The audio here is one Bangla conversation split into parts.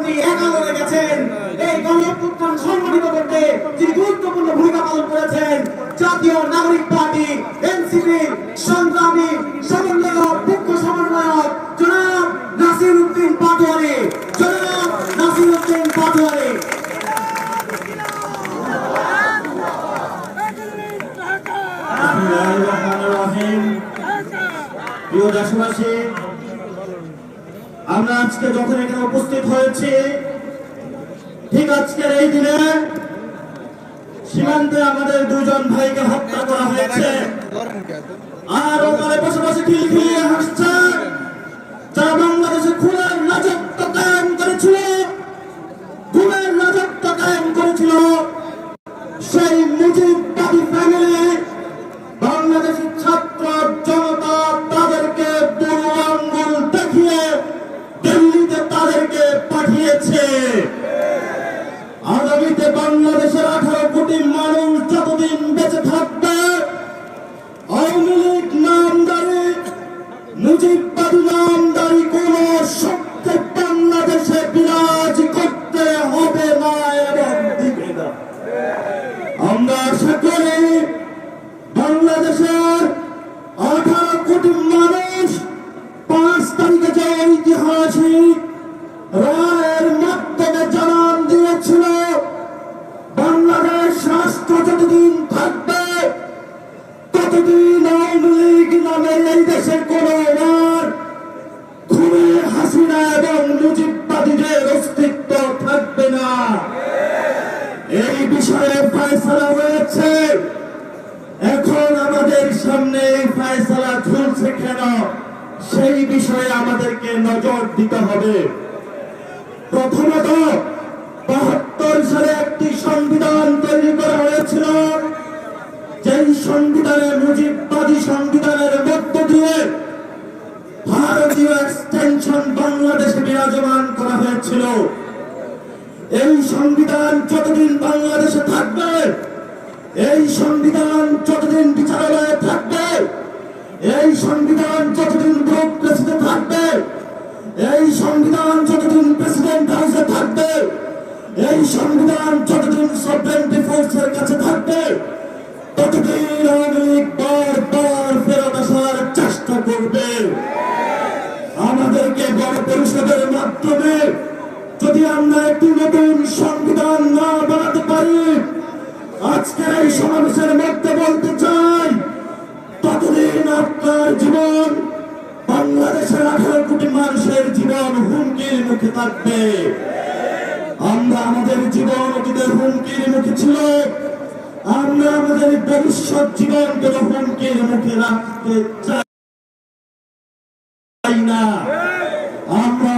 প্রতি একাত্তরে গেছেন। এই গণ অভ্যুত্থান সংগঠিত করতে যিনি গুরুত্বপূর্ণ ভূমিকা পালন করেছেন, জাতীয় নাগরিক পার্টি এনসিপি সংগ্রামী সমন্বয়ক মুখ্য সমন্বয়ক জনাব নাসির উদ্দিন পাটোয়ারি, জনাব নাসির উদ্দিন পাটোয়ারি। প্রিয় দেশবাসী, আমরা আজকে যখন এখানে উপস্থিত হয়েছি, ঠিক আজকের এই দিনে সীমান্তে আমাদের দুজন ভাইকে হত্যা করা হয়েছে, আর ওখানে বসে বসে খিলখিলিয়ে হাসছে যারা বাংলাদেশে খুনের রাজত্ব কায়েম করেছিল, খুনের রাজত্ব কায়েম করেছিল সেই মুজিববাদী ফ্যামিলি। বাংলাদেশের ছাত্র জনতা তাদেরকে বুড়ো আঙ্গুল দেখিয়ে দিল্লিতে তাদেরকে পাঠিয়েছে। আগামীতে বাংলাদেশের 18 কোটি মানুষ যতদিন বেঁচে থাকবে, আওয়ামী লীগ নামদারি মুজিববাদী নামদারি কোন শক্তি বাংলাদেশে বিরাজ করতে হবে না এবং দিবে না। আমরা আশা করি বাংলাদেশের 18 কোটি মানুষ 5 তারিখে যে ঐতিহাসিক রায়ের মাধ্যমে জানান দিয়েছিল, বাংলাদেশ রাষ্ট্র যতদিন থাকবে ততদিন আওয়ামী লীগ নামের এই দেশের কোন খুনে হাসিনা এবং মুজিববাদীদের অস্তিত্ব থাকবে না। এই বিষয়ে ফয়সালা হয়েছে। এখন আমাদের সামনে এই ফয়সালা ঝুলছে কেন, সেই বিষয়ে আমাদেরকে নজর দিতে হবে। প্রথমত, 72 সালে একটি সংবিধান তৈরি করা হয়েছিল, যেই সংবিধানে মুজিববাদী সংবিধানের মধ্য দিয়ে ভারতীয় এক্সটেনশন বাংলাদেশে বিরাজমান করা হয়েছিল। এই সংবিধান যতদিন বাংলাদেশে থাকবে, এই সংবিধান যতদিন বিচারালয়ে থাকবে, এই সংবিধান যতদিন ব্যুরোক্রেসিতে থাকবে, এই সংবিধান যতদিন প্রেসিডেন্ট হাউসে থাকবে, এই সংবিধান যতদিন সভরেন্টি ফোর্সের কাছে থাকবে, ততদিন আওয়ামী লীগ বারবার ফেরত আসার চেষ্টা করবে। আমাদেরকে গণপরিষদের মাধ্যমে যদি আমরা একটি নতুন সংবিধান না বানাতে পারি, আজকের এই সমাবেশের মধ্যে বলতে চাই, ততদিন আপনার জীবন, বাংলাদেশের 18 কোটি মানুষের জীবন হুমকির মুখে থাকবে। আমরা আমাদের জীবন অতীতের হুমকির মুখে ছিল, আমরা আমাদের ভবিষ্যৎ জীবনকে হুমকির মুখে রাখতে চাই না। আমরা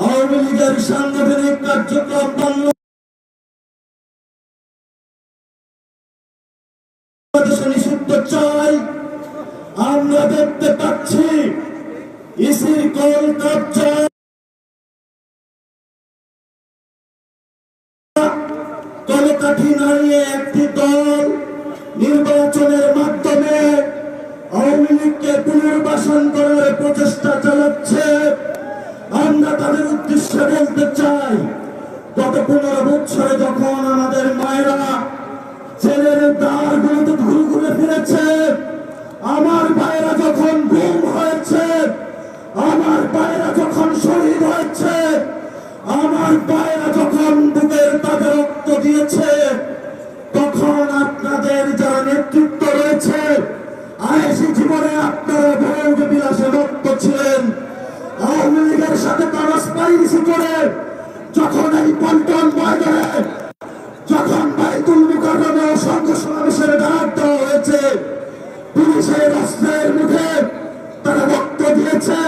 আওয়ামী লীগের সাংগঠনিক কার্যক্রম বাংলাদেশে নিষিদ্ধ চাই। আমরা দেখতে পাচ্ছি ইসির কলকাতা কলকাঠি নাড়িয়ে একটি দল নির্বাচনের মাধ্যমে আওয়ামী লীগকে পুনর্বাসন করার প্রচেষ্টা চালাচ্ছে। আমরা তাদের উদ্দেশ্যে বলতে চাই, গত 15 বছরে যখন আমাদের মায়েরা জেলের দ্বারগুলোতে ঘুরে ঘুরে ফিরেছে, আমার ভাইয়েরা যখন গুম হয়েছে, আমার ভাইয়েরা যখন শহীদ হয়েছে, আমার ভাইয়েরা যখন বুকের তাদের রক্ত দিয়েছে, তখন আপনাদের যারা নেতৃত্ব রয়েছে, আয়েশি জীবনে আপনারা ভোগ বিলাসে রক্ত ছিলেন। আওয়ামী লীগের সাথে পারস্পরিক করে যখন এই পল্টন ময়দানে যখন বাইতুল মুকাররমে অসংখ্য সমাবেশের ডাক দেওয়া হয়েছে, পুলিশের অস্ত্রের মুখে তারা রক্ত দিয়েছে,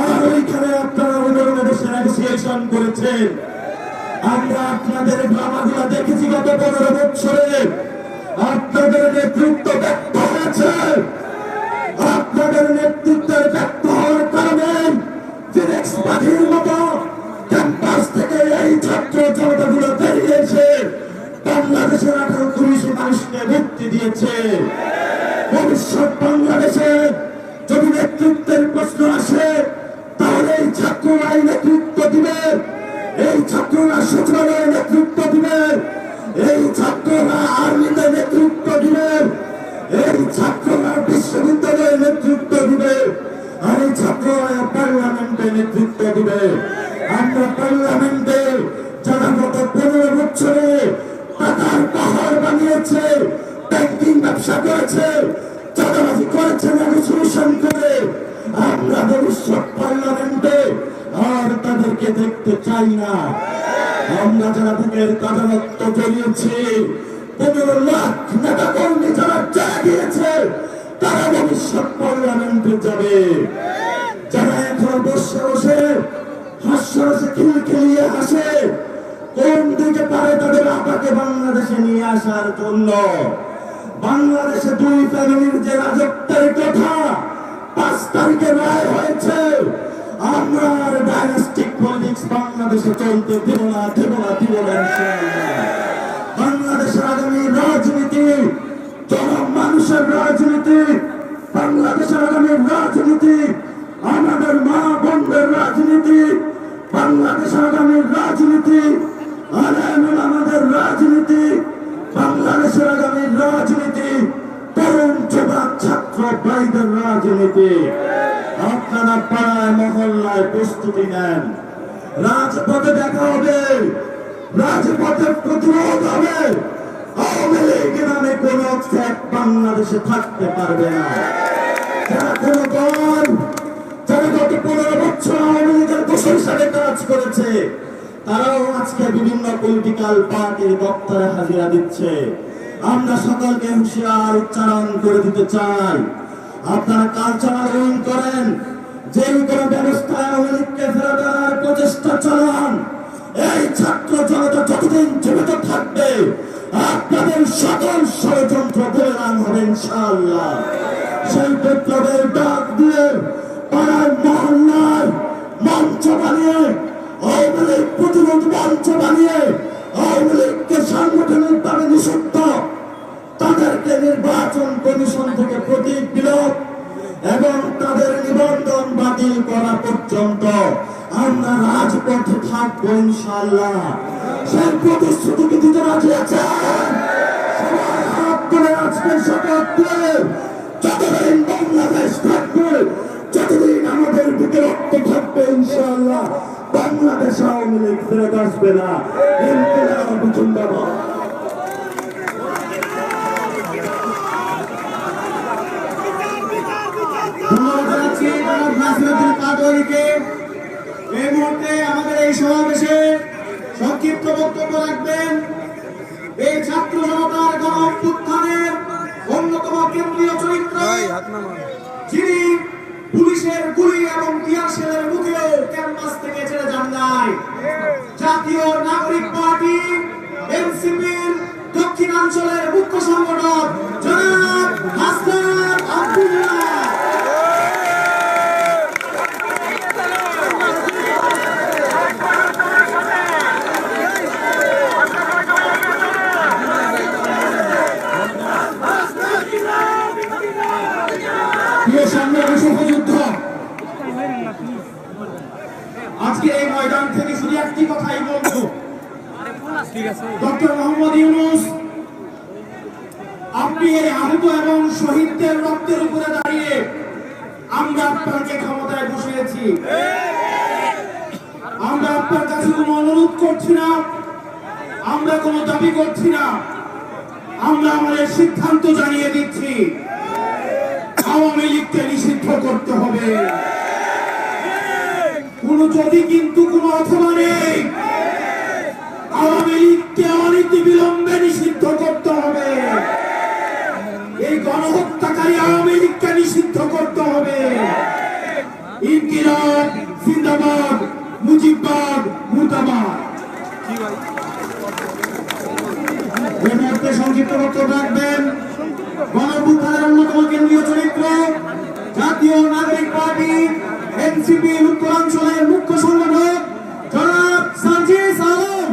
আর ওইখানে আপনারা অনুরোধে বসে নেগোসিয়েশন করেছেন। আমরা আপনাদের ড্রামাগুলো দেখেছি গত 15 বছরে। আপনাদের নেতৃত্ব ব্যর্থ হয়েছে, আপনাদের নেতৃত্বের ব্যর্থ হওয়ার কারণে ফিনিক্স পাখির মতো ক্যাম্পাস থেকে এই ছাত্র জনতাগুলো বেরিয়েছে, বাংলাদেশের 18 কোটি মানুষকে মুক্তি দিয়েছে। ভবিষ্যৎ বাংলাদেশে যদি নেতৃত্বের প্রশ্ন আসে তাহলে এই ছাত্ররাই নেতৃত্ব দিবে, এই ছাত্ররা সচিবালয়ে নেতৃত্ব দিবে, এই ছাত্ররা আর্মিতে নেতৃত্ব দিবে, এই ছাত্ররা বিশ্ববিদ্যালয়ে নেতৃত্ব দিবে, আর এই ছাত্ররা পার্লামেন্টে নেতৃত্ব দিবে। আমরা পার্লামেন্টে যারা গত 15 বছরে টাকার পাহাড় বানিয়েছে, ব্যাংকিং ব্যবসা করেছে, চাঁদাবাজি করেছে, নেগোসিয়েশন করে, আমরা ভবিষ্যৎ পার্লামেন্টে আর তাদেরকে দেখতে চাই না। আমরা যারা বুকের কাদারত্ব জ্বলিয়েছি, 15 লাখ নেতা কর্মী যারা জেলে গিয়েছে, তারা ভবিষ্যৎ পার্লামেন্টে যাবে। যারা এখন বসে বসে হাস্যরসে খিলখিলিয়ে হাসে, কোন দিকে পারে তাদের আপাকে বাংলাদেশে নিয়ে আসার জন্য। বাংলাদেশে 2 ফ্যামিলির যে রাজত্বের কথা 5 তারিখে রায় হয়েছে, আমরা আর ডাইনাস্টিক পলিটিক্স বাংলাদেশে চলতে দেব না, দেব না, দেব না। বাংলাদেশের আগামী রাজনীতি জনমানুষের রাজনীতি, বাংলাদেশের আগামী রাজনীতি আমাদের মা বোনদের রাজনীতি, বাংলাদেশের আগামী রাজনীতি আমাদের রাজনীতি, বাংলাদেশের আগামী রাজনীতি তরুণ যুবক ছাত্র ভাইদের রাজনীতি। আপনারা পাড়ায় মহল্লায় প্রস্তুতি নেন, রাজপথে দেখা হবে, রাজপথে প্রতিরোধ হবে। আওয়ামী লীগ নামে কোন বাংলাদেশে থাকতে পারবে না। যারা কোন দল, যারা গত 15 বছর আওয়ামী লীগের দোষর হিসাবে কাজ করেছে, তারাও আজকে বিভিন্ন পলিটিক্যাল পার্টির দপ্তরে হাজিরা দিচ্ছে। আমরা সকলকে হুঁশিয়ার উচ্চারণ করে দিতে চাই, আপনারা কালচারাল উইং করেন, যে কোনো ব্যবস্থায় আওয়ামী লীগকে ফেরত আনার প্রচেষ্টা চালান। এই ছাত্র জনতা যতদিন জীবিত থাকবে, আপনাদের সকল ষড়যন্ত্র পরিণাম হবে ইনশাআল্লাহ। সেই বিপ্লবের ডাক দিয়ে পাড়ার মহল্লায় মঞ্চ বানিয়ে, আওয়ামী লীগ প্রতিরোধ মঞ্চ বানিয়ে, আওয়ামী লীগকে সাংগঠনিকভাবে নিষিদ্ধ, তাদেরকে নির্বাচন কমিশন থেকে প্রতীক বিলোপ এবং তাদের নিবন্ধন বাতিল করা পর্যন্ত আমরা রাজপথে থাকবো ইনশাআল্লাহ। সেই প্রতিশ্রুতিকে দিতে রাজি আছেন? সবাই হাত তুলে আজকে শপথ দিয়ে, যতদিন বাংলাদেশ থাকবে, যতদিন আমাদের বুকে রক্ত থাকবে ইনশাআল্লাহ বাংলাদেশ আওয়ামী লীগ ফেরত আসবে না। ইনকিলাব জিন্দাবাদ। এই মুহূর্তে আমাদের এই সমাবেশে সংক্ষিপ্ত বক্তব্য রাখবেন এই ছাত্র জনতার গণ অভ্যুত্থানের অন্যতম কেন্দ্রীয় চরিত্র, যিনি পুলিশের গুলি এবং টিয়ার শেলের মুখেও ক্যাম্পাস থেকে ছেড়ে যান নাই, জাতীয় নাগরিক পার্টি এনসিপির দক্ষিণাঞ্চলের মুখ্য সংগঠক জনাব হাসনাত আব্দুল্লাহ। আজকে এই ময়দান থেকে শুধু একটি কথাই বলবো, ডক্টর মোহাম্মদ ইউনূস, আপনি এই আহত এবং শহীদদের রক্তের উপরে দাঁড়িয়ে আমরা আপনাকে ক্ষমতায় বসিয়েছি। আমরা আপনার কাছে কোনো অনুরোধ করছি না, আমরা কোনো দাবি করছি না, আমরা আমাদের সিদ্ধান্ত জানিয়ে দিচ্ছি, আওয়ামী লীগকে নিষিদ্ধ করতে হবে। কোন যদি কিন্তু কোন অথবা নেই, আওয়ামী লীগকে অনতি বিলম্বে নিষিদ্ধ করতে হবে। এই গণহত্যাকারী আওয়ামী লীগকে নিষিদ্ধ করতে হবে। ইনকিলাব জিন্দাবাদ, মুজিববাদ মুর্দাবাদ। এই মুহূর্তে সংক্ষিপ্ত বক্তব্য রাখবেন গণ অভ্যুত্থানের অন্যতম কেন্দ্রীয় চরিত্র, জাতীয় নাগরিক পার্টি এনসিপি উত্তরাঞ্চলের মুখ্য সংগঠক জনাব সাজিদ আলম।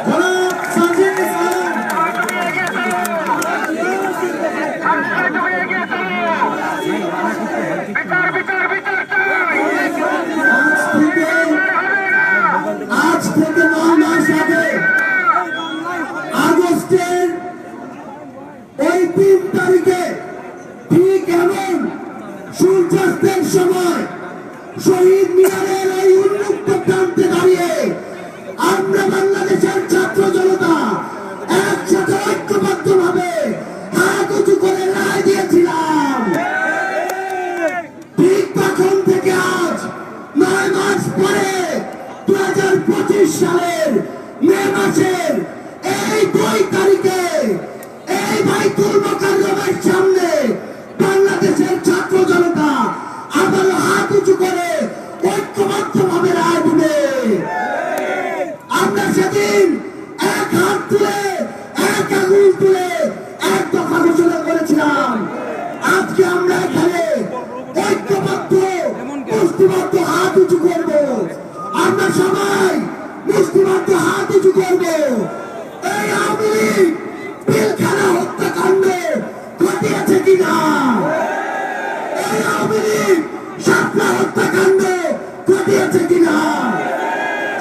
জনাব সাজিদ আলম। বিকাশ সালের মে মাসের এই 2 তারিখে এই বাইতুল মোকাররমের সামনে বাংলাদেশের ছাত্র জনতা আবার হাত উঁচু করে ঐক্যবদ্ধভাবে রায় দিবে। আমরা সেদিন এক হাত তুলে এক আঙুল তুলে এক দফা ঘোষণা করেছিলাম। আজকে আমরা এখানে ঐক্যবদ্ধ মুষ্টিবদ্ধ হাত উঁচু করব। আমরা সবাই মুষ্টিবদ্ধ হাত উঁচু করব। এই আওয়ামী লীগ পিলখানা হত্যাকাণ্ড ঘটিয়েছে কিনা, এই আওয়ামী লীগ শাপলা হত্যাকাণ্ড ঘটিয়েছে কিনা,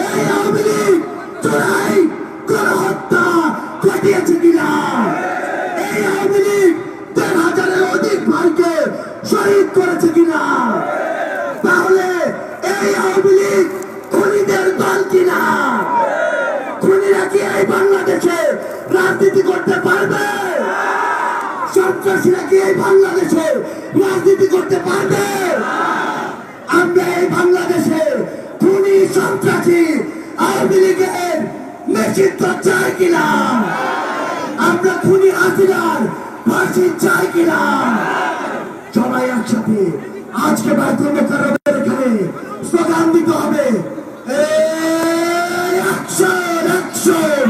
এই আওয়ামী লীগ চোরাই গণহত্যা ঘটিয়েছে কিনা, এই আওয়ামী লীগ 1000-এর অধিক ভাইকে শহীদ করেছে কিনা, তাহলে এই আওয়ামী লীগ খুনিদের দল কিনা? খুনিরা কি এই বাংলাদেশে রাজনীতি করতে পারবে? সন্ত্রাসীরা কি এই বাংলাদেশে রাজনীতি করতে পারবে? আমরা এই বাংলাদেশে খুনি সন্ত্রাসী আওয়ামী লীগের নিষিদ্ধ চাই কিনা? আমরা খুনি হাসিনার ফাঁসি চাই কিনা? সবাই একসাথে আজকে বাইতুল মোকাররমের এখানে স্লোগান দিতে হবে, অ্যাকশন অ্যাকশন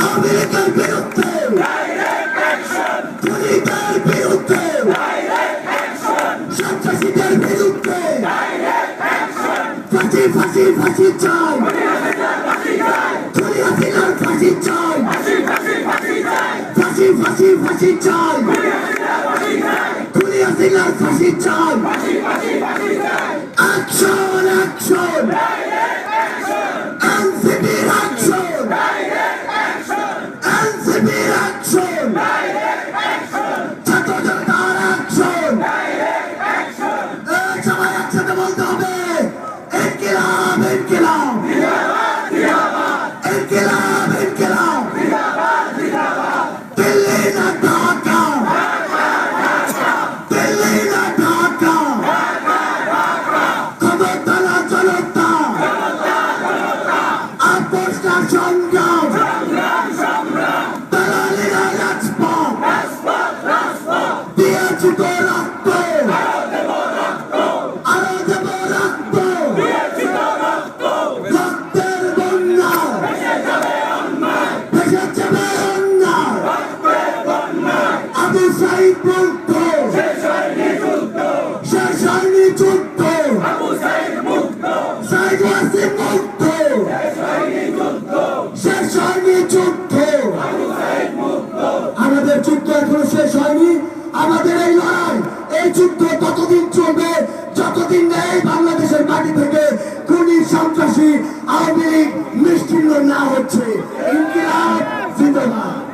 আওয়ামী লীগের বিরুদ্ধে, খুনিদের বিরুদ্ধে, সন্ত্রাসীদের বিরুদ্ধে ফাঁসি ফাঁসি ফাঁসি চাই, খুনি হাসিনার ফাঁসি চাই, ফাঁসি ফাঁসি ফাঁসি চাই, খুনি হাসিনার ফাঁসি চাই। অ্যাকশন অ্যাকশন এনসিপির অ্যাকশন, এনসিপির অ্যাকশন, ছাত্র জনতার অ্যাকশন। সবাই একসাথে বলতে হবে, ইনকিলাব ইনকিলাব ইনকিলাব ইনকিলাব, দিল্লি না ঢাকা, দিল্লি না ঢাকা, ক্ষমতা না জনতা, আপোষ না সংগ্রাম, দালালিরা রাজপথ, দিয়েছি তো রক্ত, আরো দেব রক্ত, রক্তের বন্যা ভেসে যাবে অন্যায়, আবু সাইদ মুক্ত, শেষ হয়নি যুদ্ধ, সাইদ ওয়াসিম মুক্ত, শেষ হয়নি যুদ্ধ। আমাদের যুদ্ধ এখনো শেষ হয়নি। আমাদের এই লড়াই, এই যুদ্ধ ততদিন চলবে যতদিন না এই বাংলাদেশের মাটি থেকে খুনি সন্ত্রাসী আওয়ামী লীগ নিশ্চিহ্ন না হচ্ছে। ইনকিলাব জিন্দাবাদ।